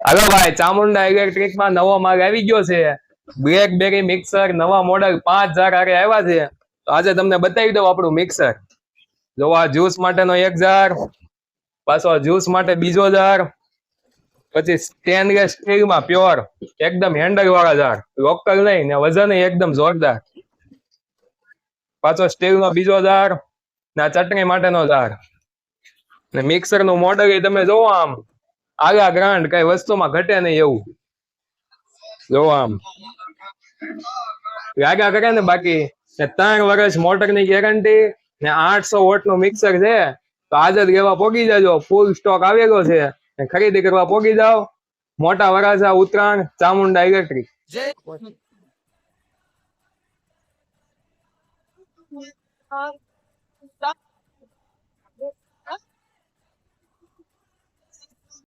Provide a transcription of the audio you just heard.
હાલો ભાઈ, ચામુંડા ઇલેક્ટ્રિક માં નવો માલ આવી ગયો છે. બ્લેકબેરી મિક્સર નવા મોડલ 5000 હારે આવ્યા છે. તો આજે તમને બતાવી દઉં આપણું મિક્સર. જો આ જ્યુસ માટેનો 1000, પાછો જ્યુસ માટે બીજો 1000, પછી સ્ટેનલેસ સ્ટીલ માં પ્યોર એકદમ હેન્ડલ વાળા જાર, લોકલ નહીં ને વજન એકદમ જોરદાર. પાછો સ્ટીલ નો બીજો જાર ને ચટણી માટેનો જાર. ને મિક્સર નું મોડલ તમે જોવો આમ આગા ગ્રાન્ડ, કઈ વસ્તુમાં ઘટે નહીં એવું. જો આમ આગા કરે ને. બાકી 3 વર્ષ મોટર ની ગેરંટી ને 800 વોટ નું મિક્સર છે. તો આજે જ લેવા પોગી જાજો, ફૂલ સ્ટોક આવેલો છે. ખરીદી કરવા પોગી જાઓ. મોટા વરાછા, ઉત્તરાયણ, ચામુંડા ઇલેક્ટ્રિક.